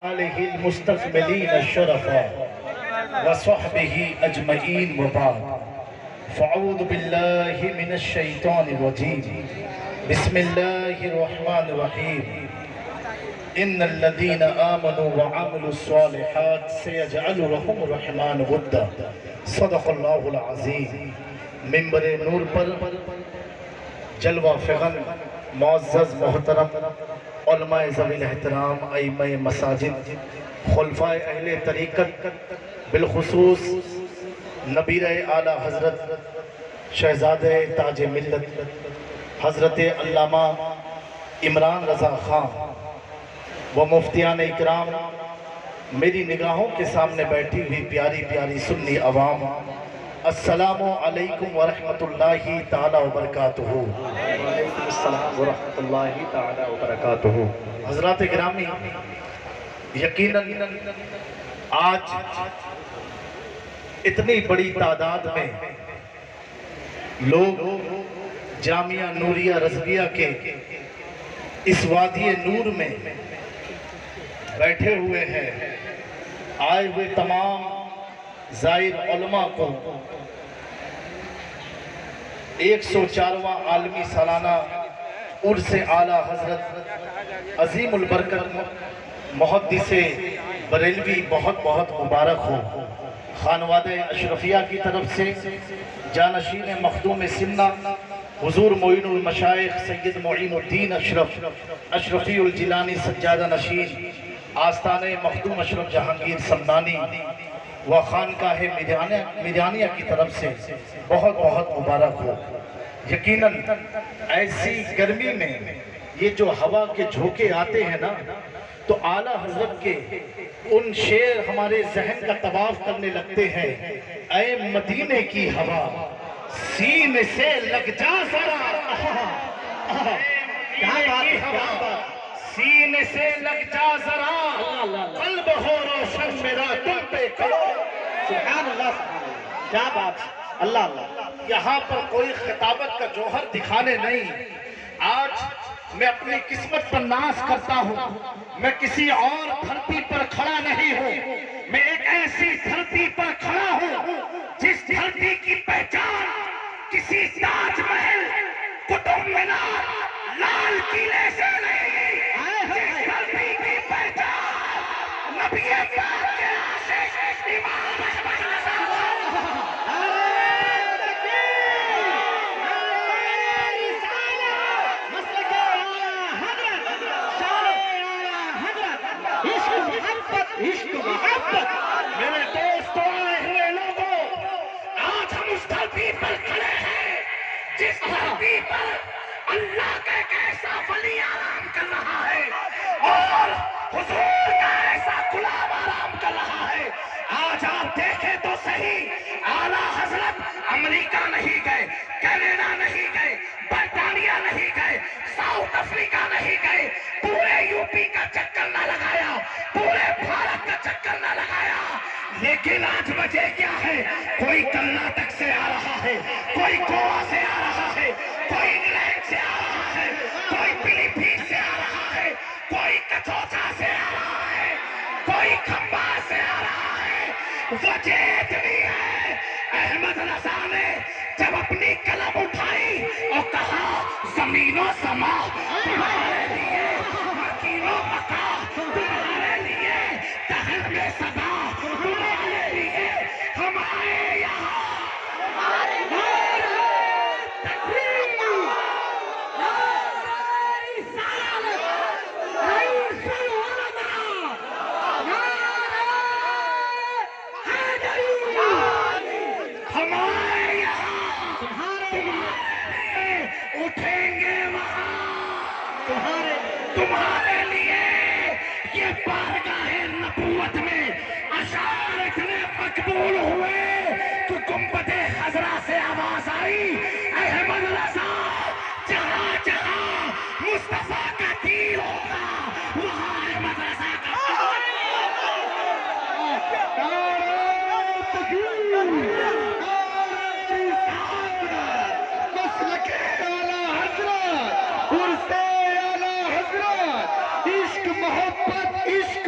آلہ المستقبلین الشرفاء وصحبہ اجمعین وبعد فاعوذ باللہ من الشیطان الرجیم بسم اللہ الرحمن الرحیم ان الذین آمنوا وعملوا الصالحات سیجعل لهم الرحمن ودا صدق اللہ العظیم۔ منبر نور پر جلوہ فغن معزز محترم علماء ذوی الاحترام ائمہ مساجد خلفاء اہل طریقت بالخصوص نبیر اعلیٰ حضرت شہزادہ تاج ملت حضرت علامہ عمران رضا خان و مفتیان اکرام، میری نگاہوں کے سامنے بیٹھی ہوئی پیاری پیاری سنی عوام، السلام علیکم ورحمت اللہ تعالی وبرکاتہ۔ وعلیکم السلام ورحمۃ اللہ تعالی وبرکاتہ۔ حضرات گرامی، یقیناً آج اتنی بڑی تعداد میں لوگ جامعہ نوریہ رضویہ کے اس وادی نور میں بیٹھے ہوئے ہیں۔ آئے ہوئے تمام زائر علماء کو 104واں عالمی سالانہ عرس اعلیٰ حضرت عظیم البرکت محدث بریلوی بہت بہت مبارک ہو۔ خانوادہ اشرفیہ کی طرف سے جانشین مخدوم سمنہ حضور معین المشائخ سید معین الدین اشرفی الجیلانی سجادہ نشین آستانِ مخدوم اشرف جہانگیر سمنانی و خانقاہ میرانیہ کی طرف سے بہت بہت مبارک ہو۔ یقیناً ایسی گرمی میں یہ جو ہوا کے جھونکے آتے ہیں نا، تو اعلیٰ حضرت کے ان شعر ہمارے ذہن کا طواف کرنے لگتے ہیں۔ اے مدینے کی ہوا سینے سے لگ جا ذرا، سینے سے لگ جا ذرا، قلب ہو روشن میرا تم پہ کرو۔ سبحان اللہ سبحان اللہ، کیا بات ہے، اللہ اللہ۔ یہاں پر کوئی خطابت کا جوہر دکھانے نہیں، آج میں اپنی قسمت پر ناز کرتا ہوں۔ میں کسی اور دھرتی پر کھڑا نہیں ہوں، میں ایک ایسی دھرتی پر کھڑا ہوں جس دھرتی کی پہچان کسی تاج محل، قطب مینار، لال قلعے سے نہیں، جس دھرتی کی پہچان نبی پاک کے عاشق امام احمد رضا عشق محبت۔ میرے دوستوں اہل لوگوں، آج ہم اس دھرتی پر کھڑے ہیں جس دھرتی پر اللہ کا ایک ایسا ولی آرام کر رہا ہے اور حضور کا ایسا غلام آرام کر رہا ہے۔ آج آپ دیکھیں تو صحیح، اعلیٰ حضرت امریکہ نہیں گئے، کینیڈا نہیں گئے، برطانیہ نہیں گئے، ساؤتھ افریقہ نہیں گئے، پورے یوپی کا چکر نہ لگایا، پورے بھارت کا چکر نہ لگایا، لیکن آج وجہ کیا ہے؟ کوئی کرناٹک سے آ رہا ہے، کوئی گوا سے آ رہا ہے، کوئی انگلینڈ سے آ رہا ہے، کوئی فلیپین سے آ رہا ہے، کوئی کچوچا سے آ رہا ہے، کوئی کھمبا سے آ رہا ہے۔ وجہ اتنی ہے، احمد رضا نے جب اپنی قلم اٹھائی اور کہا زمین و سما تمہارے لیے، مکین و مکا تمہارے لیے، دہر میں صدا تمہارے لیے، ہم آئے یہاں اٹھیں گے وہاں تمہارے لیے۔ یہ بارگاہ نبوت میں اشعار اتنے مقبول ہوئے کہ گنبد خضرا سے آواز آئی، احمد رضا جہاں جہاں مصطفیٰ کا تیر ہوگا وہاں احمد رضا کا عشق محبت، عشق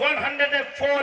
104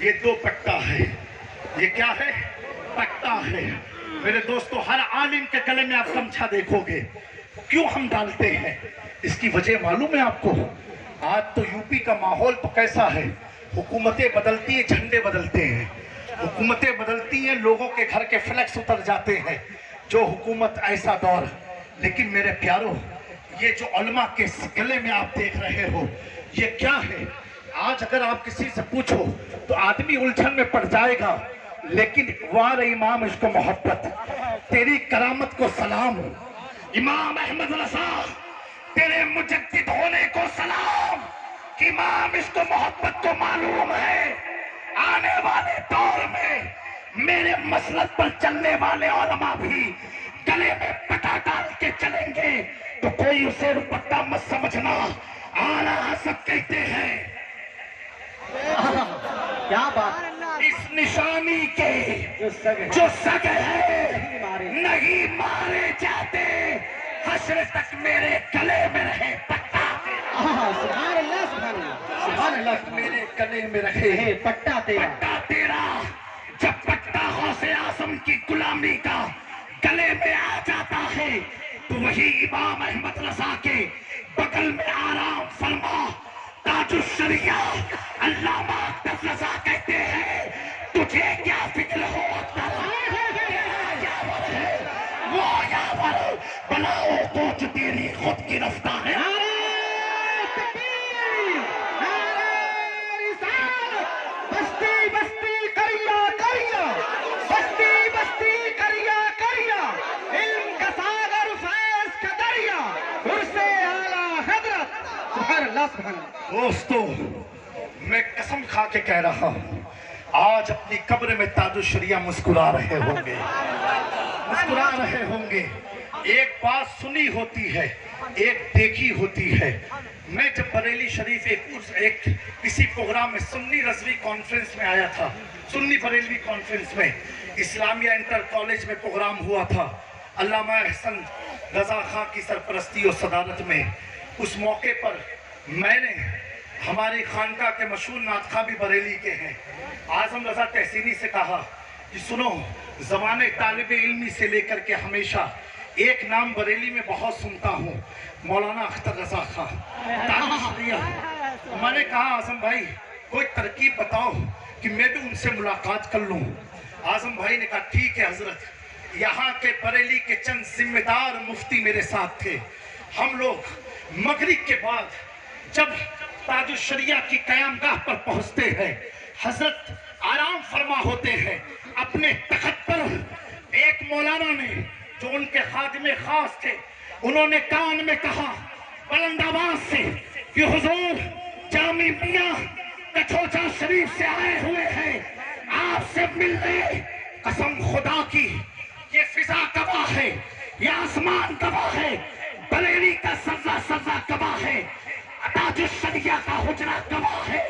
یہ دو پٹا ہے. یہ کیا ہے؟ پٹا ہے. میرے دوستو ہر عالم کے گلے میں آپ گمچھا دیکھو گے. کیوں ہم ڈالتے ہیں؟ اس کی وجہ معلوم ہے آپ کو؟ آج تو یو پی کا ماحول تو کیسا ہے؟ حکومتیں بدلتی ہیں، جھنڈے بدلتے ہیں. حکومتیں بدلتی ہیں، لوگوں کے گھر کے فلیکس اتر جاتے ہیں. جو حکومت ایسا دور. لیکن میرے پیارو، یہ جو علماء کے گلے میں آپ دیکھ رہے ہو، یہ کیا ہے؟ آج اگر آپ کسی سے پوچھو تو آدمی الجھن میں پڑ جائے گا. لیکن وار امام عشق و محبت، تیری کرامت کو سلام. امام احمد رضا، تیرے مجدد ہونے کو سلام. امام عشق و محبت کو معلوم ہے آنے والے دور میں میرے مسلک پر چلنے والے علماء بھی گلے میں پٹا ڈال کے چلیں گے تو کوئی اسے رپٹا مت سمجھنا. اعلیٰ حضرت کہتے ہیں کیا بات. اس نشانی کے جو سگ ہے نہیں مارے جاتے، حشر تک میرے گلے میں رہے پٹا. سبحان اللہ سبحان اللہ سبحان اللہ. میرے گلے میں رہے پٹا تیرا. پٹا تیرا. جب پٹا غوث اعظم کی غلامی کا گلے میں آ جاتا ہے تو وہی امام احمد رضا کے بغل میں آرام فرما تاج الشریعہ علامہ اختر رضا کہتے ہیں تجھے کیا فکر ہو اختر، یاور ہے وہ یاور بناؤ تو تیری خود کی رفتہ ہے. دوستو میں قسم کھا کے کہہ رہا ہوں، آج اپنی قبر میں تاج الشریعہ مسکرا رہے ہوں گے، مسکرا رہے ہوں گے. ایک بات سنی ہوتی ہے، ایک دیکھی ہوتی ہے. میں جب بریلی شریف ایک کسی پروگرام میں سنی رضوی کانفرنس میں آیا تھا، سنی بریلوی کانفرنس میں اسلامیہ انٹر کالج میں پروگرام ہوا تھا علامہ احسن رضا خان کی سرپرستی اور صدارت میں. اس موقع پر میں نے ہماری خانقاہ کے مشہور نعت خواں بھی بریلی کے ہیں اعظم رضا تحسینی سے کہا کہ سنو، زمانے طالب علمی سے لے کر کے ہمیشہ ایک نام بریلی میں بہت سنتا ہوں، مولانا اختر رضا خان تاج الشریعہ. میں نے کہا اعظم بھائی کوئی ترکیب بتاؤ کہ میں بھی ان سے ملاقات کر لوں. اعظم بھائی نے کہا ٹھیک ہے حضرت. یہاں کے بریلی کے چند ذمہ دار مفتی میرے ساتھ تھے. ہم لوگ مغرب کے بعد جب تاج الشریعہ کی قیامگاہ پر پہنچتے ہیں، حضرت آرام فرما ہوتے ہیں اپنے تخت پر. ایک مولانا نے جو ان کے خادم خاص تھے، انہوں نے کان میں کہا بلند آواز سے کہ حضور جامع میاں کچھوچا شریف سے آئے ہوئے ہیں آپ سے ملنے. قسم خدا کی یہ فضا گواہ ہے، یہ آسمان گواہ ہے، بریلی کا سزا گواہ ہے، تاج الشریعہ کا حجرہ گواہ ہے.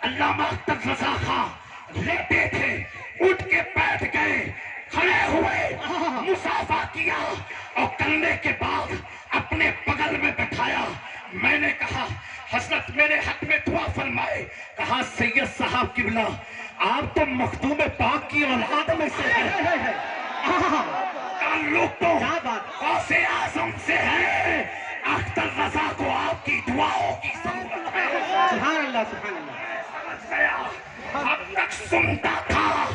علامہ اختر رضا خان لیٹے تھے، اٹھ کے بیٹھ گئے، کھڑے ہوئے، مصافحہ کیا اور کرنے کے بعد اپنے بغل میں بٹھایا. میں نے کہا حضرت میرے حق میں دعا فرمائے. کہا سید صاحب قبلہ آپ تو مخدوم پاک کی اولاد میں سے ہیں، تعلق تو غوث اعظم سے ہے. اختر رضا کو آپ کی دعاؤں کی ضرورت ہے. سبحان اللہ سبحان اللہ. سمجھ گیا. اب تک سنتا تھا،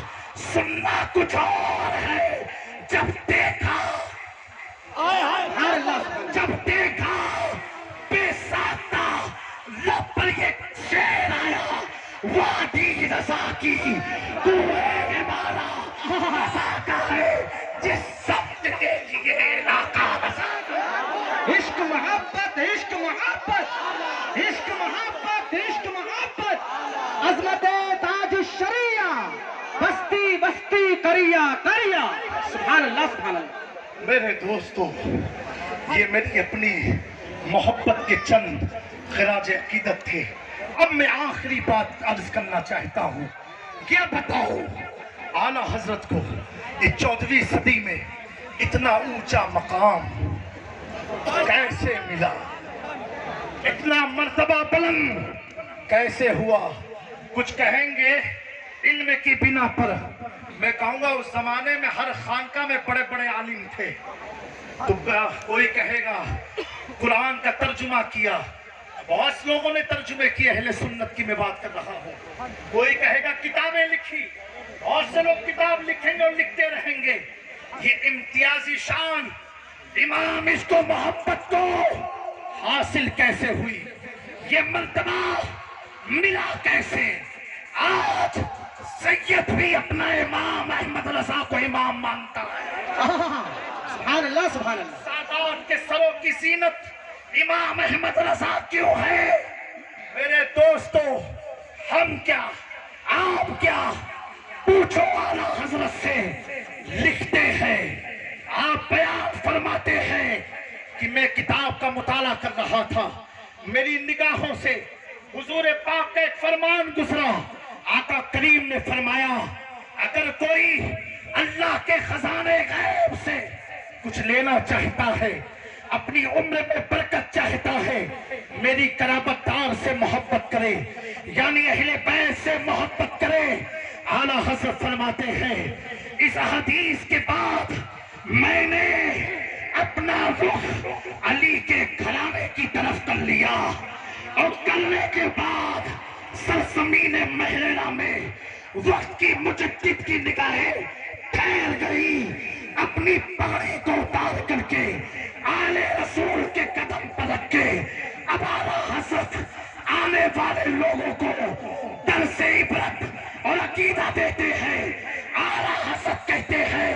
سننا کچھ اور ہے. جب دیکھا جب دیکھا بے ساختہ لب پر یہ شعر آیا، وادی رضا کی کوئے مارا رضا کا ہے جس سمت کے لیے علاقہ رضا کا. عشق محبت عشق محبت عشق محبت عشق محبت. عظمت تاج الشریعہ بستی بستی کریا کریا. سبحان اللہ سبحان اللہ. میرے دوستو یہ میری اپنی محبت کے چند خراج عقیدت تھے. اب میں آخری بات عرض کرنا چاہتا ہوں. کیا بتاؤ اعلیٰ حضرت کو اس 14ویں صدی میں اتنا اونچا مقام کیسے ملا، اتنا مرتبہ بلند کیسے ہوا؟ کچھ کہیں گے علم کی بنا پر میں کہوں گا اس زمانے میں ہر خانقاہ میں بڑے بڑے عالم تھے. تو کوئی کہے گا قرآن کا ترجمہ کیا، بہت لوگوں نے ترجمے کیے، اہل سنت کی میں بات کر رہا ہوں. کوئی کہے گا کتابیں لکھی، بہت سے لوگ کتاب لکھیں گے اور لکھتے رہیں گے. یہ امتیازی شان امام اس کو محبت کو حاصل کیسے ہوئی، یہ مرتبہ ملا کیسے؟ آج سید بھی اپنا امام احمد رضا کو امام مانتا ہے. سبحان اللہ سبحان اللہ. سادات کے سروں کی زینت امام احمد رضا کیوں ہے؟ میرے دوستو، ہم کیا آپ کیا پوچھو اعلیٰ حضرت سے. لکھتے ہیں، آپ بیان فرماتے ہیں کہ میں کتاب کا مطالعہ کر رہا تھا، میری نگاہوں سے حضور پاک کا ایک فرمان گزرا. آقا کریم نے فرمایا اگر کوئی اللہ کے خزانے غیب سے کچھ لینا چاہتا ہے، اپنی عمر میں برکت چاہتا ہے، میری قرابت دار سے محبت کرے، یعنی اہل بیت سے محبت کرے. اعلیٰ حضرت فرماتے ہیں اس حدیث کے بعد میں نے اپنا رخ علی کے گھرانے کی طرف کر لیا، اور کرنے کے بعد سرزمین مہرینہ میں وقت کی مجدد کی نگاہیں ٹھہر گئی. اپنی پگڑی کو اتار کر کے آل رسول کے قدم پر رکھ کے اب اعلیٰ حضرت آنے والے لوگوں کو درس عبرت اور عقیدہ دیتے ہیں. اعلیٰ حضرت کہتے ہیں